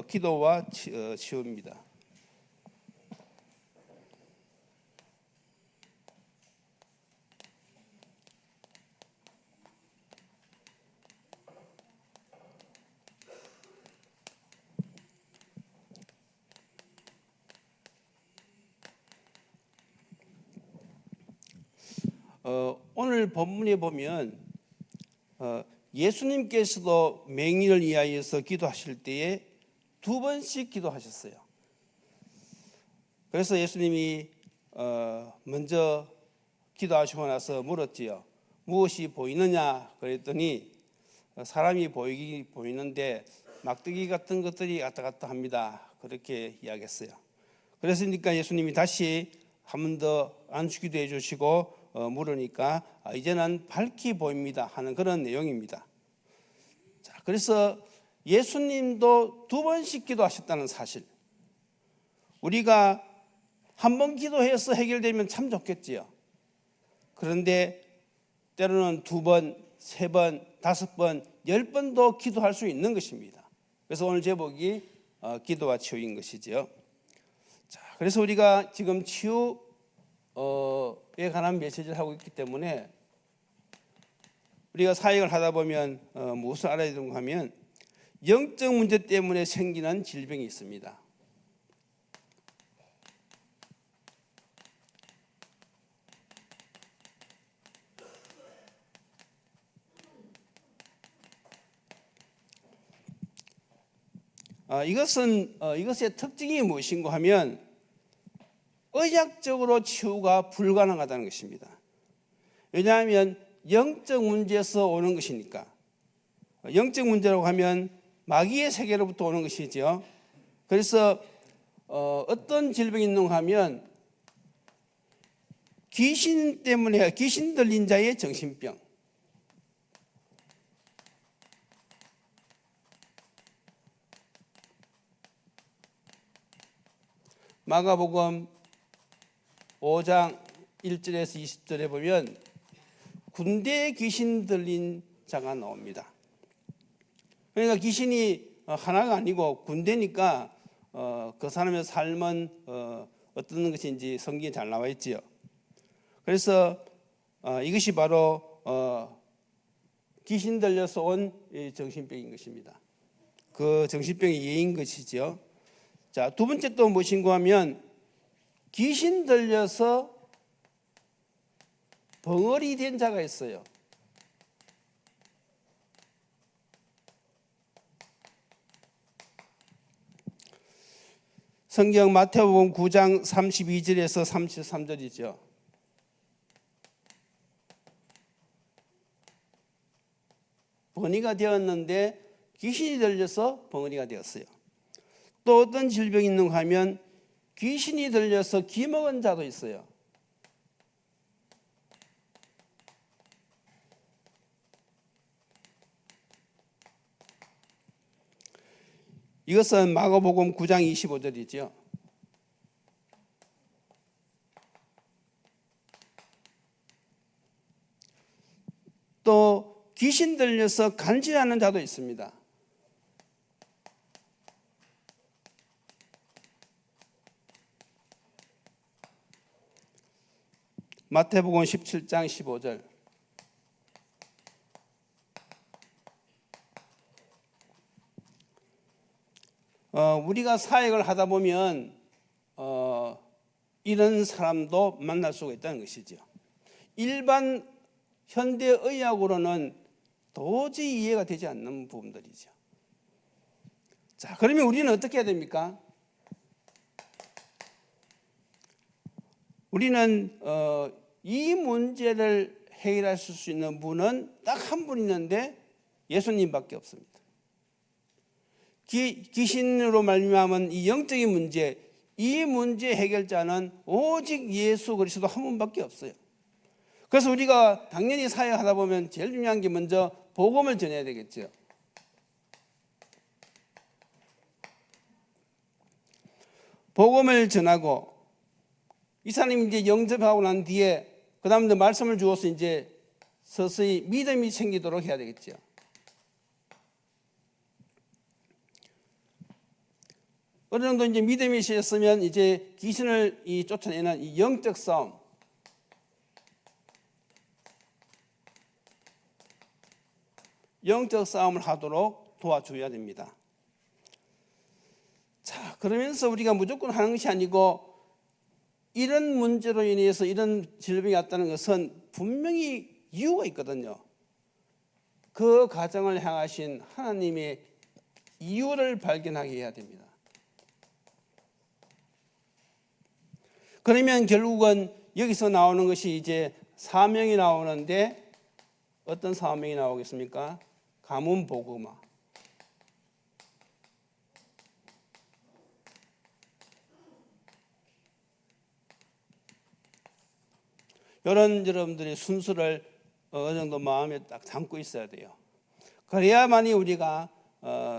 기도와 치유입니다. 오늘 본문에 보면 예수님께서도 맹인을 위하여서 기도하실 때에 2번씩 기도하셨어요. 그래서 예수님이 먼저 기도하시고 나서 물었지요. 무엇이 보이느냐 그랬더니 사람이 보이는데 막대기 같은 것들이 왔다 갔다 합니다. 그렇게 이야기했어요. 그랬으니까 예수님이 다시 한 번 더 안수기도 해주시고 물으니까 이제는 밝게 보입니다 하는 그런 내용입니다. 자, 그래서 예수님도 2번씩 기도하셨다는 사실, 우리가 한 번 기도해서 해결되면 참 좋겠지요. 그런데 때로는 2번, 3번, 5번, 10번도 기도할 수 있는 것입니다. 그래서 오늘 제목이 기도와 치유인 것이죠. 자, 그래서 우리가 지금 치유에 관한 메시지를 하고 있기 때문에 우리가 사역을 하다 보면 무엇을 알아야 되는가 하면 영적 문제 때문에 생기는 질병이 있습니다. 이것의 특징이 무엇인가 하면 의학적으로 치유가 불가능하다는 것입니다. 왜냐하면 영적 문제에서 오는 것이니까. 영적 문제라고 하면 마귀의 세계로부터 오는 것이죠. 그래서 어떤 질병이 있는가 하면 귀신 때문에 귀신 들린 자의 정신병, 마가복음 5장 1절에서 20절에 보면 군대에 귀신 들린 자가 나옵니다. 그러니까 귀신이 하나가 아니고 군대니까 그 사람의 삶은 어떤 것인지 성경에 잘 나와 있지요. 그래서 이것이 바로 귀신 들려서 온 정신병인 것입니다. 그 정신병의 예인 것이죠. 자, 2번째 또 무엇인가 하면 귀신 들려서 벙어리 된 자가 있어요. 성경 마태복음 9장 32절에서 33절이죠. 벙어리가 되었는데 귀신이 들려서 벙어리가 되었어요. 또 어떤 질병이 있는가 하면 귀신이 들려서 기먹은 자도 있어요. 이것은 마가복음 9장 25절이죠. 또 귀신 들려서 간질하는 자도 있습니다. 마태복음 17장 15절. 우리가 사역을 하다 보면 이런 사람도 만날 수가 있다는 것이죠. 일반 현대의학으로는 도저히 이해가 되지 않는 부분들이죠. 자, 그러면 우리는 어떻게 해야 됩니까? 우리는 이 문제를 해결하실 수 있는 분은 딱 한 분 있는데 예수님밖에 없습니다. 귀신으로 말미암은 이 영적인 문제, 이 문제 해결자는 오직 예수 그리스도 한 분밖에 없어요. 그래서 우리가 당연히 사역하다 보면 제일 중요한 게 먼저 복음을 전해야 되겠죠. 복음을 전하고 이 사람이 이제 영접하고 난 뒤에 그 다음에 말씀을 주어서 이제 서서히 믿음이 생기도록 해야 되겠죠. 어느 정도 이제 믿음이 있으면 이제 귀신을 쫓아내는 이 영적 싸움, 영적 싸움을 하도록 도와줘야 됩니다. 자, 그러면서 우리가 무조건 하는 것이 아니고 이런 문제로 인해서 이런 질병이 왔다는 것은 분명히 이유가 있거든요. 그 가정을 향하신 하나님의 이유를 발견하게 해야 됩니다. 그러면 결국은 여기서 나오는 것이 이제 사명이 나오는데 어떤 사명이 나오겠습니까? 가문 복음화. 이런 여러분들이 순수를 어느 정도 마음에 딱 담고 있어야 돼요. 그래야만이 우리가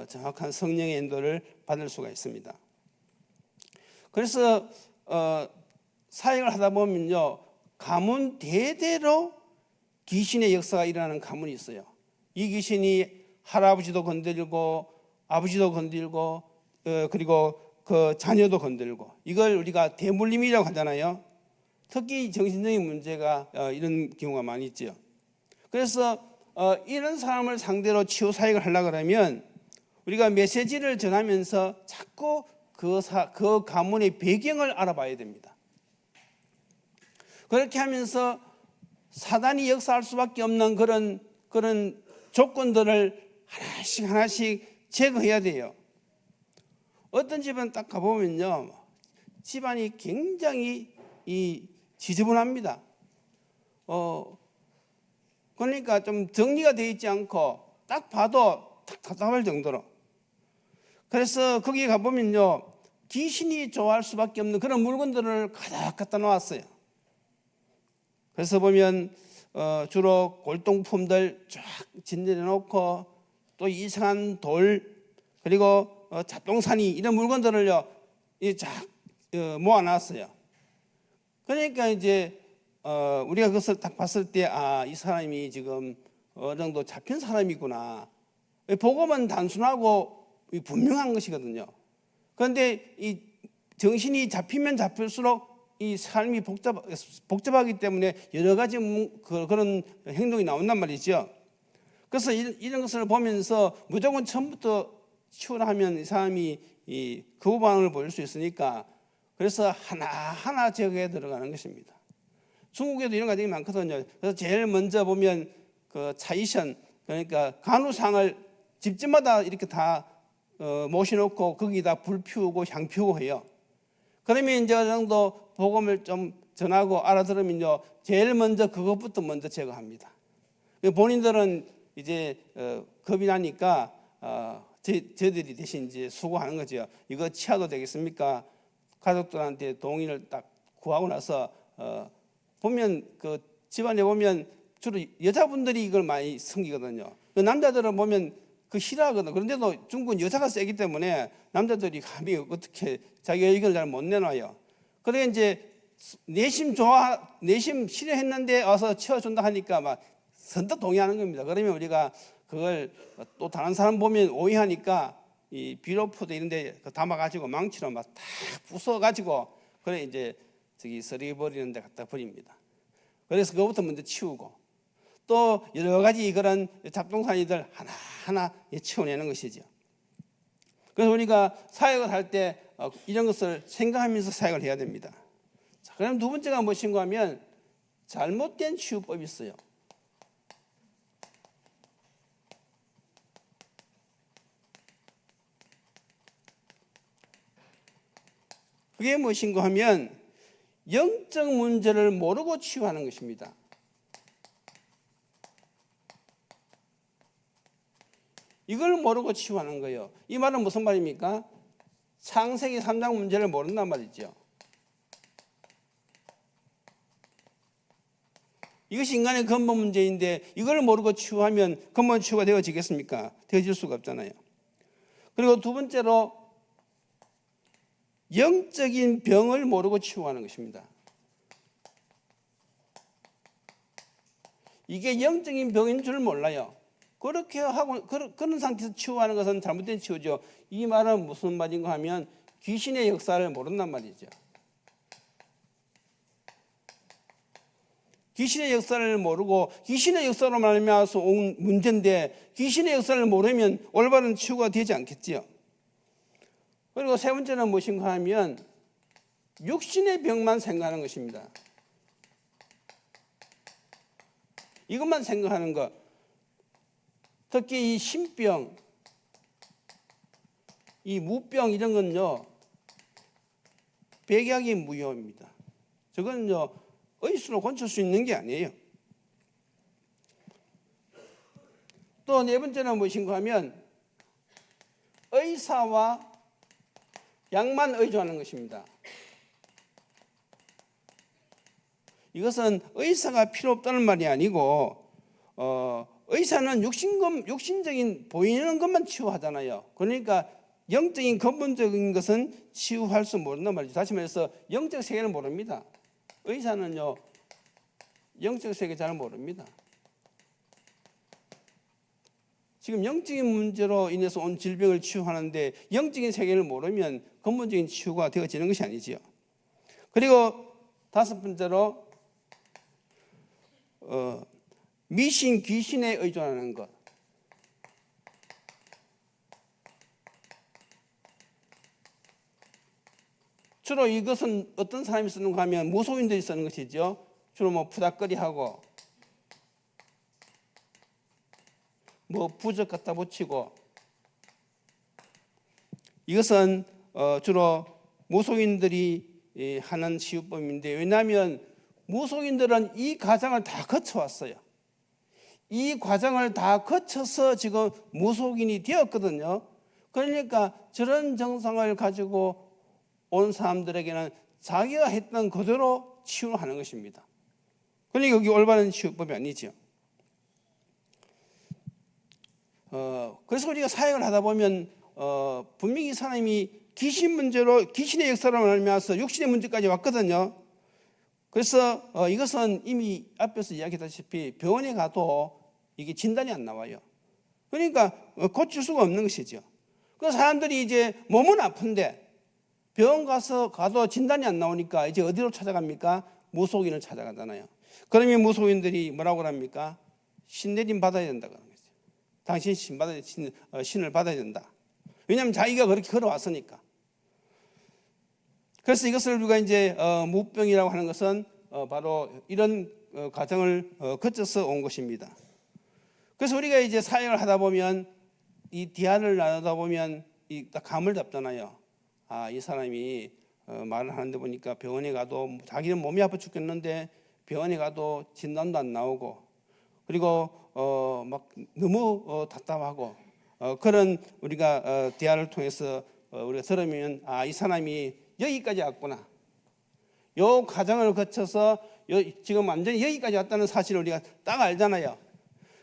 정확한 성령의 인도를 받을 수가 있습니다. 그래서 사역을 하다 보면요, 가문 대대로 귀신의 역사가 일어나는 가문이 있어요. 이 귀신이 할아버지도 건드리고 아버지도 건드리고 그리고 그 자녀도 건들고, 이걸 우리가 대물림이라고 하잖아요. 특히 정신적인 문제가 이런 경우가 많이 있죠. 그래서 이런 사람을 상대로 치유 사역을 하려고 그러면 우리가 메시지를 전하면서 자꾸 그 가문의 배경을 알아봐야 됩니다. 그렇게 하면서 사단이 역사할 수밖에 없는 그런 조건들을 하나씩 제거해야 돼요. 어떤 집은 딱 가보면요, 집안이 굉장히 지저분합니다. 그러니까 좀 정리가 되어 있지 않고 딱 봐도 답답할 정도로. 그래서 거기 가보면요, 귀신이 좋아할 수밖에 없는 그런 물건들을 가득 갖다 놓았어요. 그래서 보면 주로 골동품들 쫙 진열해 놓고 또 이상한 돌 그리고 잡동사니 이런 물건들을요 쫙 모아놨어요. 그러니까 이제 우리가 그것을 딱 봤을 때 이 사람이 지금 어느 정도 잡힌 사람이구나. 복음은 단순하고 분명한 것이거든요. 그런데 이 정신이 잡히면 잡힐수록 이 삶이 복잡하기 때문에 여러 가지 그런 행동이 나온단 말이죠. 그래서 이런 것을 보면서 무조건 처음부터 치유를 하면 이 사람이 이 거부반응을 보일 수 있으니까 그래서 하나하나 제거해 들어가는 것입니다. 중국에도 이런 과정이 많거든요. 그래서 제일 먼저 보면 그 차이션, 그러니까 간우상을 집집마다 이렇게 다 모셔놓고 거기다 불 피우고 향 피우고 해요. 그러면 이제 어느 정도 복음을 좀 전하고 알아들으면요, 제일 먼저 그것부터 먼저 제거합니다. 본인들은 이제 겁이 나니까 저희들이 대신 이제 수고하는 거죠. 이거 치아도 되겠습니까? 가족들한테 동의를 딱 구하고 나서 보면 그 집안에 보면 주로 여자분들이 이걸 많이 섬기거든요. 그 남자들은 보면 그 싫어하거든요. 그런데도 중국은 여자가 세기 때문에 남자들이 감히 어떻게 자기 의견을 잘 못 내놔요. 그래 이제 내심 싫어했는데 와서 치워준다 하니까 막 선뜻 동의하는 겁니다. 그러면 우리가 그걸 또 다른 사람 보면 오해하니까 이 비료포도 이런데 담아가지고 망치로 막 다 부숴가지고 그래 이제 저기 쓰레기 버리는 데 갖다 버립니다. 그래서 그거부터 먼저 치우고 또 여러 가지 그런 잡동사니들 하나하나 치워내는 것이죠. 그래서 우리가 사역을 할 때 이런 것을 생각하면서 사역을 해야 됩니다. 자, 그럼 두 번째가 무엇인가 하면 잘못된 치유법이 있어요. 그게 무엇인가 하면 영적 문제를 모르고 치유하는 것입니다. 이걸 모르고 치유하는 거예요. 이 말은 무슨 말입니까? 창세기 3장 문제를 모른단 말이죠. 이것이 인간의 근본 문제인데 이걸 모르고 치유하면 근본 치유가 되어지겠습니까? 되어질 수가 없잖아요. 그리고 두 번째로 영적인 병을 모르고 치유하는 것입니다. 이게 영적인 병인 줄 몰라요. 그렇게 하고 그런 상태에서 치유하는 것은 잘못된 치유죠. 이 말은 무슨 말인가 하면 귀신의 역사를 모른단 말이죠. 귀신의 역사를 모르고 귀신의 역사로 말미암아서 온 문제인데 귀신의 역사를 모르면 올바른 치유가 되지 않겠지요. 그리고 세 번째는 무엇인가 하면 육신의 병만 생각하는 것입니다. 이것만 생각하는 것. 특히 이 신병, 이 무병 이런 건요, 백약이 무효입니다. 저건요, 의술로 고칠 수 있는 게 아니에요. 또 네 번째는 무엇인가 하면 의사와 약만 의존하는 것입니다. 이것은 의사가 필요 없다는 말이 아니고 의사는 육신적인 보이는 것만 치유하잖아요. 그러니까 영적인 근본적인 것은 치유할 수 모른단 말이죠. 다시 말해서 영적 세계를 모릅니다. 의사는요, 영적 세계 잘 모릅니다. 지금 영적인 문제로 인해서 온 질병을 치유하는데 영적인 세계를 모르면 근본적인 치유가 되어지는 것이 아니지요. 그리고 다섯 번째로 미신 귀신에 의존하는 것. 주로 이것은 어떤 사람이 쓰는가 하면 무속인들이 쓰는 것이죠. 주로 뭐 푸닥거리하고 뭐 부적 갖다 붙이고, 이것은 주로 무속인들이 하는 치유법인데, 왜냐하면 무속인들은 이 과정을 다 거쳐왔어요. 이 과정을 다 거쳐서 지금 무속인이 되었거든요. 그러니까 저런 정상을 가지고 온 사람들에게는 자기가 했던 그대로 치유하는 것입니다. 그러니까 여기 올바른 치유법이 아니죠. 그래서 우리가 사역을 하다 보면 분명히 이 사람이 귀신 문제로 귀신의 역사로 말미암아서 육신의 문제까지 왔거든요. 그래서 이것은 이미 앞에서 이야기했다시피 병원에 가도 이게 진단이 안 나와요. 그러니까 고칠 수가 없는 것이죠. 그 사람들이 이제 몸은 아픈데 병원 가도 진단이 안 나오니까 이제 어디로 찾아갑니까? 무속인을 찾아가잖아요. 그러면 무속인들이 뭐라고 합니까? 신내림 받아야 된다고 하는 거죠. 당신 신을 받아야 된다. 왜냐하면 자기가 그렇게 걸어왔으니까. 그래서 이것을 우리가 이제 무병이라고 하는 것은 바로 이런 과정을 거쳐서 온 것입니다. 그래서 우리가 이제 사역을 하다 보면 이 대화를 나누다 보면 딱 감을 잡잖아요. 아, 이 사람이 말을 하는데 보니까 병원에 가도 자기는 몸이 아파 죽겠는데 병원에 가도 진단도 안 나오고, 그리고 막 너무 답답하고 그런 우리가 대화를 통해서 우리가 들으면 아, 이 사람이 여기까지 왔구나. 요 과정을 거쳐서 지금 완전히 여기까지 왔다는 사실을 우리가 딱 알잖아요.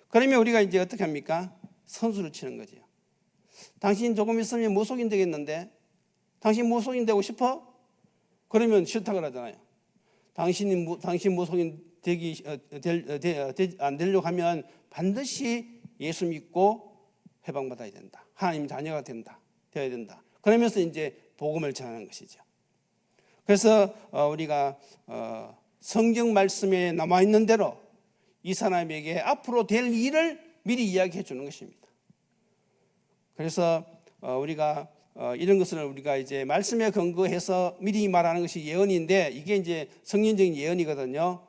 그러면 우리가 이제 어떻게 합니까? 선수를 치는 거죠. 당신 조금 있으면 무속인 되겠는데, 당신 무속인 되고 싶어? 그러면 싫다 그러잖아요. 당신 무속인 안 되려고 하면 반드시 예수 믿고 해방받아야 된다. 하나님 자녀가 되어야 된다. 그러면서 이제 복음을 전하는 것이죠. 그래서 우리가 성경 말씀에 남아 있는 대로 이 사람에게 앞으로 될 일을 미리 이야기해 주는 것입니다. 그래서 우리가 이런 것을 우리가 이제 말씀에 근거해서 미리 말하는 것이 예언인데, 이게 이제 성경적인 예언이거든요.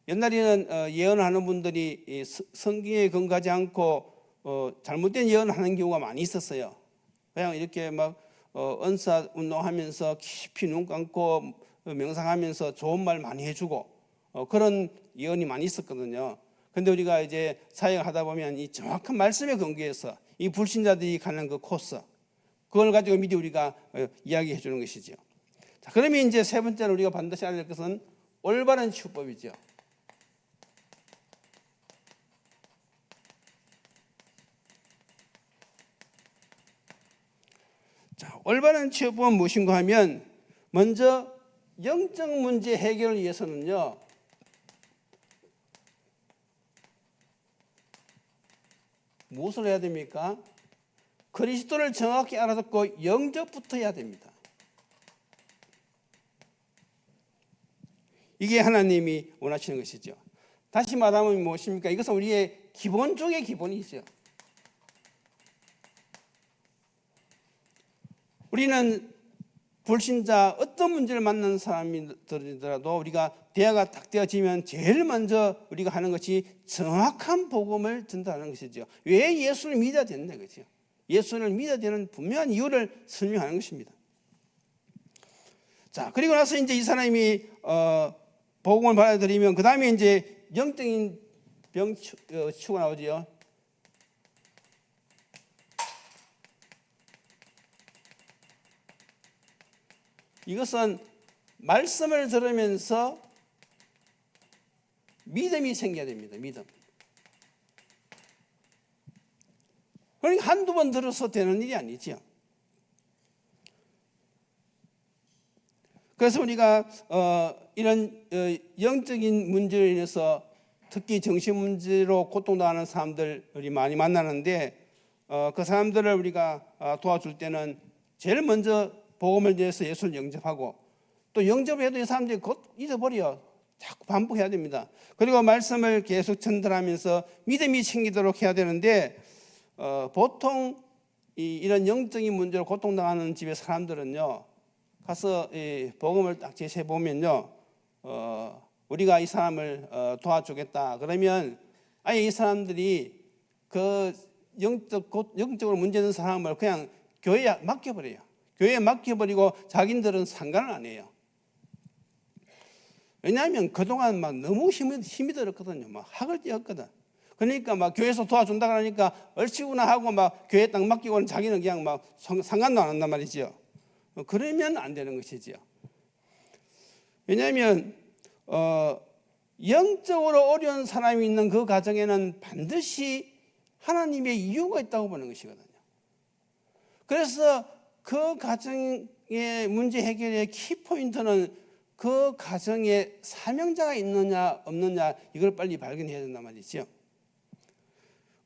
옛날에는 예언을 하는 분들이 성경에 근거하지 않고 잘못된 예언을 하는 경우가 많이 있었어요. 그냥 이렇게 막 은사 운동하면서 깊이 눈 감고 명상하면서 좋은 말 많이 해주고 그런 예언이 많이 있었거든요. 그런데 우리가 이제 사역하다 보면 이 정확한 말씀에 근거해서 이 불신자들이 가는 그 코스, 그걸 가지고 미리 우리가 이야기해 주는 것이죠. 자, 그러면 이제 세 번째로 우리가 반드시 알아야 될 것은 올바른 치유법이죠. 자, 올바른 치유법은 무엇인가 하면 먼저 영적 문제 해결을 위해서는요, 무엇을 해야 됩니까? 그리스도를 정확히 알아듣고 영접부터 해야 됩니다. 이게 하나님이 원하시는 것이죠. 다시 말하면 무엇입니까? 이것은 우리의 기본 중의 기본이죠. 우리는 불신자 어떤 문제를 만나는 사람이더라도 우리가 대화가 딱 되어지면 제일 먼저 우리가 하는 것이 정확한 복음을 전달하는 것이죠. 왜 예수를 믿어야 되는 거죠? 예수를 믿어야 되는 분명한 이유를 설명하는 것입니다. 자, 그리고 나서 이제 이 사람이 복음을 받아들이면 그 다음에 이제 영적인 병치유가 나오죠. 이것은 말씀을 들으면서 믿음이 생겨야 됩니다. 믿음. 그러니까 한두 번 들어서 되는 일이 아니죠. 그래서 우리가 이런 영적인 문제로 인해서 특히 정신 문제로 고통당하는 사람들이 많이 만나는데 그 사람들을 우리가 도와줄 때는 제일 먼저 복음을 위해서 예수를 영접하고 또 영접해도 이 사람들이 곧 잊어버려. 자꾸 반복해야 됩니다. 그리고 말씀을 계속 전달하면서 믿음이 생기도록 해야 되는데 보통 이런 영적인 문제로 고통당하는 집의 사람들은요, 가서 복음을 딱 제시해 보면요, 우리가 이 사람을 도와주겠다 그러면 아예 이 사람들이 그 영적으로 문제 있는 사람을 그냥 교회에 맡겨버려요. 교회에 맡겨버리고 자기들은 상관을 안 해요. 왜냐하면 그동안 막 너무 힘이 들었거든요. 막 학을 띄었거든. 그러니까 막 교회에서 도와준다 그러니까 얼씨구나 하고 막 교회에 딱 맡기고는 자기는 그냥 막 상관도 안 한단 말이죠. 그러면 안 되는 것이죠. 왜냐하면 영적으로 어려운 사람이 있는 그 가정에는 반드시 하나님의 이유가 있다고 보는 것이거든요. 그래서 그 가정의 문제 해결의 키포인트는 그 가정에 사명자가 있느냐 없느냐 이걸 빨리 발견해야 된단 말이죠.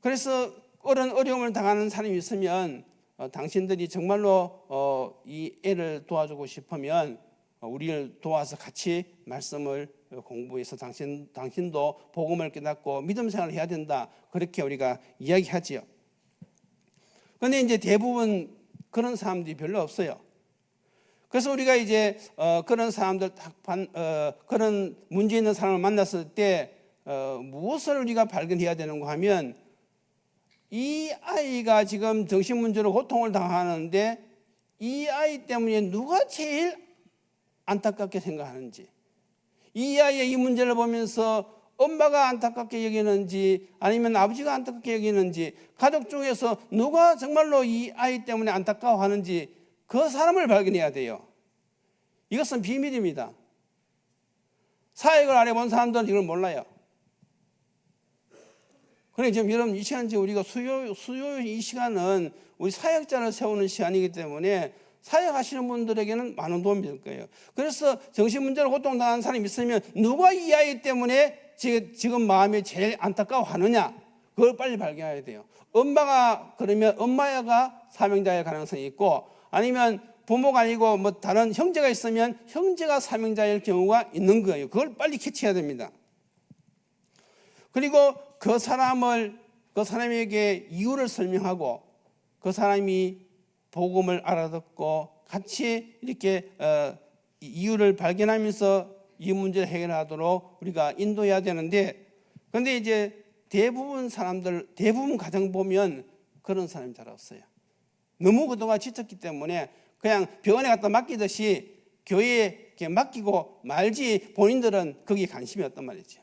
그래서 그런 어려움을 당하는 사람이 있으면 당신들이 정말로 이 애를 도와주고 싶으면 우리를 도와서 같이 말씀을 공부해서 당신도 복음을 깨닫고 믿음 생활을 해야 된다. 그렇게 우리가 이야기하지요. 그런데 이제 대부분 그런 사람들이 별로 없어요. 그래서 우리가 이제 그런 사람들 그런 문제 있는 사람을 만났을 때 무엇을 우리가 발견해야 되는가 하면 이 아이가 지금 정신문제로 고통을 당하는데 이 아이 때문에 누가 제일 안타깝게 생각하는지, 이 아이의 이 문제를 보면서 엄마가 안타깝게 여기는지 아니면 아버지가 안타깝게 여기는지 가족 중에서 누가 정말로 이 아이 때문에 안타까워하는지 그 사람을 발견해야 돼요. 이것은 비밀입니다. 사역을 안 해본 사람들은 이걸 몰라요. 그러니까 지금 여러분 이 시간 우리가 수요 이 시간은 우리 사역자를 세우는 시간이기 때문에 사역하시는 분들에게는 많은 도움이 될 거예요. 그래서 정신문제로 고통당하는 사람이 있으면 누가 이 아이 때문에 지금 마음이 제일 안타까워하느냐 그걸 빨리 발견해야 돼요. 엄마가 그러면 엄마가 사명자일 가능성이 있고 아니면 부모가 아니고 뭐 다른 형제가 있으면 형제가 사명자일 경우가 있는 거예요. 그걸 빨리 캐치해야 됩니다. 그리고 그 사람에게 이유를 설명하고 그 사람이 복음을 알아듣고 같이 이렇게 이유를 발견하면서 이 문제를 해결하도록 우리가 인도해야 되는데, 그런데 이제 대부분 가정 보면 그런 사람이 잘 없어요. 너무 그동안 지쳤기 때문에 그냥 병원에 갖다 맡기듯이 교회에 이렇게 맡기고 말지 본인들은 거기에 관심이 없단 말이죠.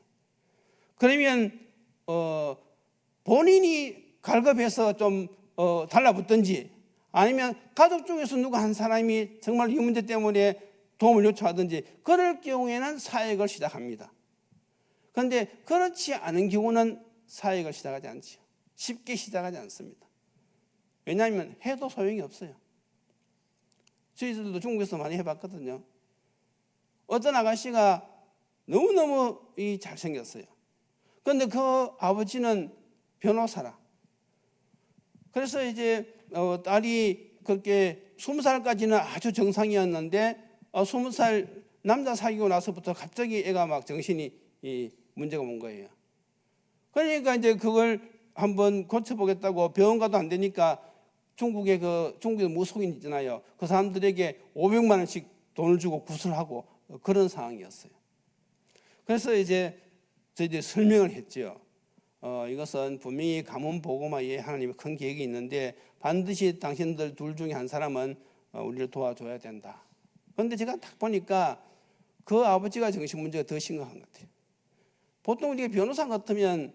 그러면 본인이 갈급해서 좀 달라붙든지 아니면 가족 중에서 누가 한 사람이 정말 이 문제 때문에 도움을 요청하든지 그럴 경우에는 사역을 시작합니다. 그런데 그렇지 않은 경우는 사역을 시작하지 않죠. 쉽게 시작하지 않습니다. 왜냐하면 해도 소용이 없어요. 저희들도 중국에서 많이 해봤거든요. 어떤 아가씨가 너무너무 잘생겼어요. 그런데 그 아버지는 변호사라. 그래서 이제 딸이 그렇게 20살까지는 아주 정상이었는데 20살 남자 사귀고 나서부터 갑자기 애가 막 정신이 문제가 온 거예요. 그러니까 이제 그걸 한번 고쳐보겠다고 병원 가도 안 되니까 중국의 무속인 있잖아요. 그 사람들에게 500만 원씩 돈을 주고 구슬하고 그런 상황이었어요. 그래서 이제 저희들이 설명을 했죠. 이것은 분명히 가문 보고마에 하나님의 큰 계획이 있는데 반드시 당신들 둘 중에 한 사람은 우리를 도와줘야 된다. 그런데 제가 딱 보니까 그 아버지가 정신 문제가 더 심각한 것 같아요. 보통 우리가 변호사 같으면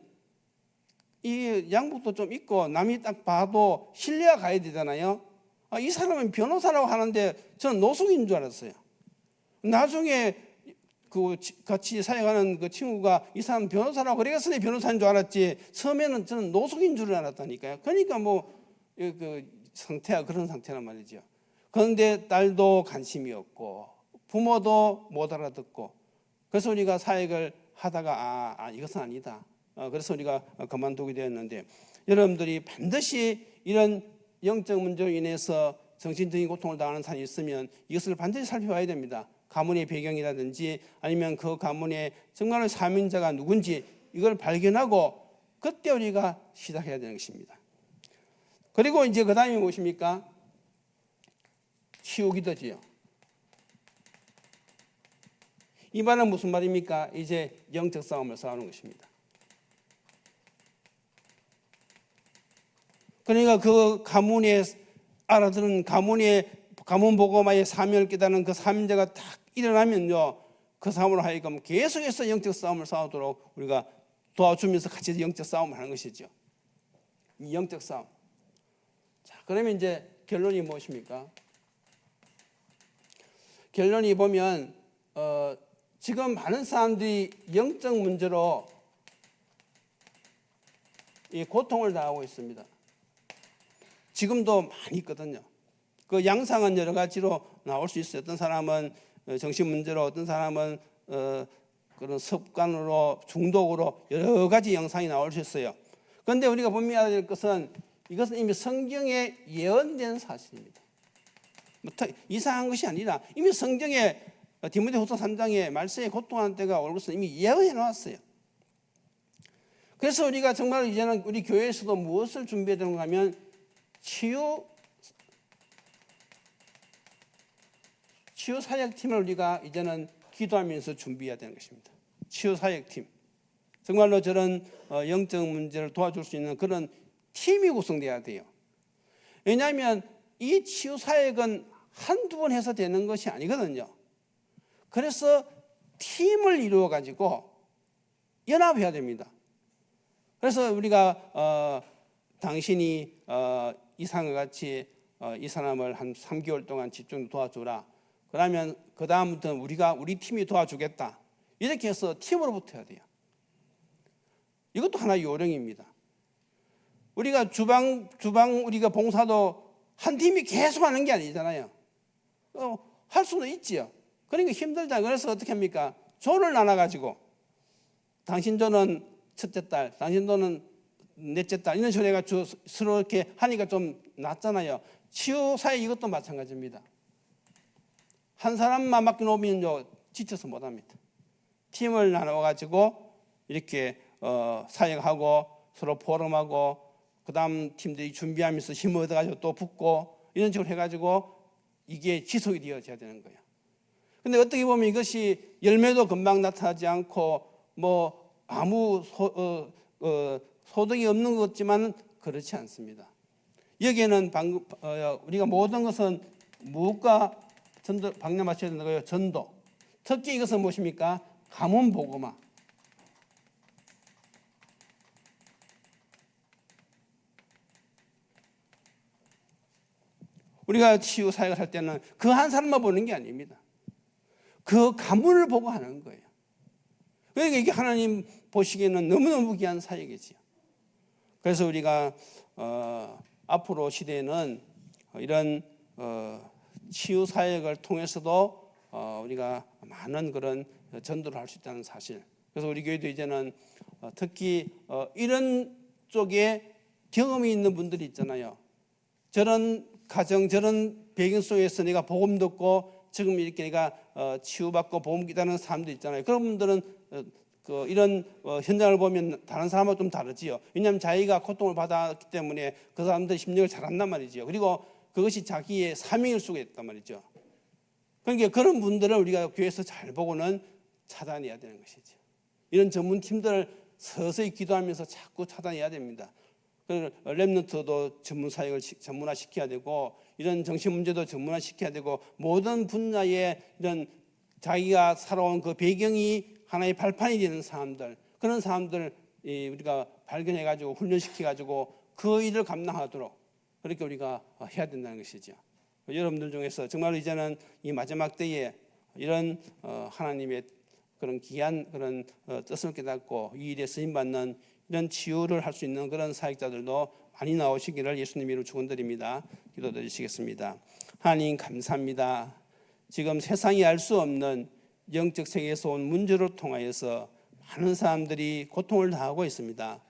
이 양복도 좀 입고 남이 딱 봐도 신뢰가 가야 되잖아요. 이 사람은 변호사라고 하는데 저는 노숙인 줄 알았어요. 나중에 그 같이 사역하는 그 친구가 이 사람 변호사라고 그래서 변호사인 줄 알았지 처음에는 저는 노숙인 줄 알았다니까요. 그러니까 그 상태가 그런 상태란 말이죠. 그런데 딸도 관심이 없고 부모도 못 알아듣고 그래서 우리가 사역을 하다가 이것은 아니다. 그래서 우리가 그만두게 되었는데 여러분들이 반드시 이런 영적 문제로 인해서 정신적인 고통을 당하는 사람이 있으면 이것을 반드시 살펴봐야 됩니다. 가문의 배경이라든지 아니면 그 가문의 정말로 사명자가 누군지 이걸 발견하고 그때 우리가 시작해야 되는 것입니다. 그리고 이제 그 다음에 무엇입니까? 치유기도지요. 이 말은 무슨 말입니까? 이제 영적 싸움을 싸우는 것입니다. 그러니까 그 가문에 알아들은 가문 보고마의 사명을 깨닫는 그 사명자가 딱 일어나면요, 그 사람으로 하여금 계속해서 영적 싸움을 싸우도록 우리가 도와주면서 같이 영적 싸움을 하는 것이죠. 이 영적 싸움. 자, 그러면 이제 결론이 무엇입니까? 결론이 보면 지금 많은 사람들이 영적 문제로 이 고통을 당하고 있습니다. 지금도 많이 있거든요. 그 양상은 여러 가지로 나올 수 있어요. 어떤 사람은 정신 문제로, 어떤 사람은 그런 습관으로, 중독으로 여러 가지 양상이 나올 수 있어야 그런데 우리가 분명해야 될 것은 이것은 이미 성경에 예언된 사실입니다. 이상한 것이 아니라 이미 성경에 디모데후서 3장에 말세에 고통하는 때가 올 것을 이미 예언해 놓았어요. 그래서 우리가 정말 이제는 우리 교회에서도 무엇을 준비해야 되는가 하면 치유 사역팀을 우리가 이제는 기도하면서 준비해야 되는 것입니다. 치유 사역팀. 정말로 저런 영적 문제를 도와줄 수 있는 그런 팀이 구성돼야 돼요. 왜냐하면 이 치유 사역은 한두 번 해서 되는 것이 아니거든요. 그래서 팀을 이루어 가지고 연합해야 됩니다. 그래서 우리가 당신이 이상과 같이 이 사람을 한 3개월 동안 집중 도와주라. 그러면 그 다음부터는 우리 팀이 도와주겠다. 이렇게 해서 팀으로 붙어야 돼요. 이것도 하나의 요령입니다. 우리가 주방 우리가 봉사도 한 팀이 계속 하는 게 아니잖아요. 할 수는 있지요. 그러니까 힘들다. 그래서 어떻게 합니까? 조를 나눠가지고 당신 조는 첫째 딸, 당신 조는 넷째 딸 이런 식으로 해가지고 서로 이렇게 하니까 좀 낫잖아요. 치유사회 이것도 마찬가지입니다. 한 사람만 맡겨놓으면 지쳐서 못합니다. 팀을 나눠가지고 이렇게 사역하고 서로 포럼하고 그 다음 팀들이 준비하면서 힘을 얻어가지고 또 붙고 이런 식으로 해가지고 이게 지속이 되어져야 되는 거예요. 근데 어떻게 보면 이것이 열매도 금방 나타나지 않고 아무 소득이 없는 것 같지만 그렇지 않습니다. 여기에는 방금 우리가 모든 것은 무엇과 방념하셔야 되는 거예요? 전도. 특히 이것은 무엇입니까? 가문 보고마. 우리가 치유 사역을 할 때는 그 한 사람만 보는 게 아닙니다. 그 가문을 보고 하는 거예요. 그러니까 이게 하나님 보시기에는 너무너무 귀한 사역이지요. 그래서 우리가 앞으로 시대에는 이런 치유 사역을 통해서도 우리가 많은 그런 전도를 할 수 있다는 사실. 그래서 우리 교회도 이제는 특히 이런 쪽에 경험이 있는 분들이 있잖아요. 저런 가정, 저런 배경 속에서 내가 복음 듣고 지금 이렇게 내가 치유받고 보험 기다리는 사람들 있잖아요. 그런 분들은 이런 현장을 보면 다른 사람하고 좀 다르지요. 왜냐하면 자기가 고통을 받았기 때문에 그 사람들 심리를 잘 안단 말이죠. 그리고 그것이 자기의 사명일 수가 있단 말이죠. 그러니까 그런 분들을 우리가 교회에서 잘 보고는 차단해야 되는 것이죠. 이런 전문 팀들을 서서히 기도하면서 자꾸 차단해야 됩니다. 렘넌트도 전문 사역을 전문화시켜야 되고, 이런 정신 문제도 전문화시켜야 되고, 모든 분야에 이런 자기가 살아온 그 배경이 하나의 발판이 되는 사람들, 그런 사람들 우리가 발견해가지고 훈련시켜가지고 그 일을 감당하도록 그렇게 우리가 해야 된다는 것이죠. 여러분들 중에서 정말 이제는 이 마지막 때에 이런 하나님의 그런 귀한 그런 뜻을 깨닫고 이 일에 쓰임받는 이런 치유를 할 수 있는 그런 사역자들도 많이 나오시기를 예수님 이름으로 축원드립니다. 기도드리시겠습니다. 하나님 감사합니다. 지금 세상이 알 수 없는 영적 세계에서 온 문제를 통하여서 많은 사람들이 고통을 당하고 있습니다.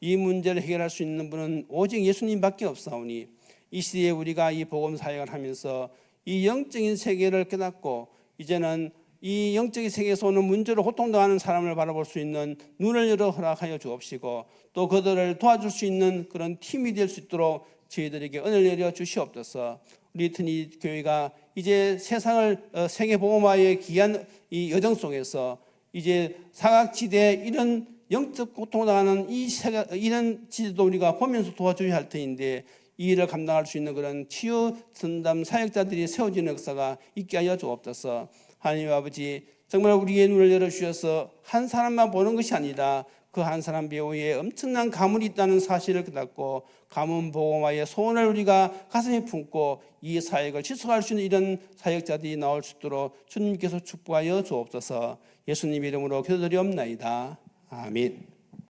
이 문제를 해결할 수 있는 분은 오직 예수님밖에 없사오니 이 시대에 우리가 이 복음 사역을 하면서 이 영적인 세계를 깨닫고 이제는 이 영적인 세계에서 오는 문제로 고통당하는 사람을 바라볼 수 있는 눈을 열어 허락하여 주옵시고, 또 그들을 도와줄 수 있는 그런 팀이 될 수 있도록 저희들에게 은혜를 내려 주시옵소서. 우리 트니 교회가 이제 세상을 세계 복음화의 귀한 이 여정 속에서 이제 사각지대 이런 영적 고통당하는 이런 지대도 우리가 보면서 도와줘야 할 터인데, 이 일을 감당할 수 있는 그런 치유 전담 사역자들이 세워지는 역사가 있게 하여 주옵소서. 하나님 아버지, 정말 우리의 눈을 열어주셔서 한 사람만 보는 것이 아니라 그 한 사람 배후에 엄청난 가문이 있다는 사실을 깨닫고 가문 복음화의 소원을 우리가 가슴에 품고 이 사역을 지속할 수 있는 이런 사역자들이 나올 수 있도록 주님께서 축복하여 주옵소서. 예수님 이름으로 기도드리옵나이다. 아멘.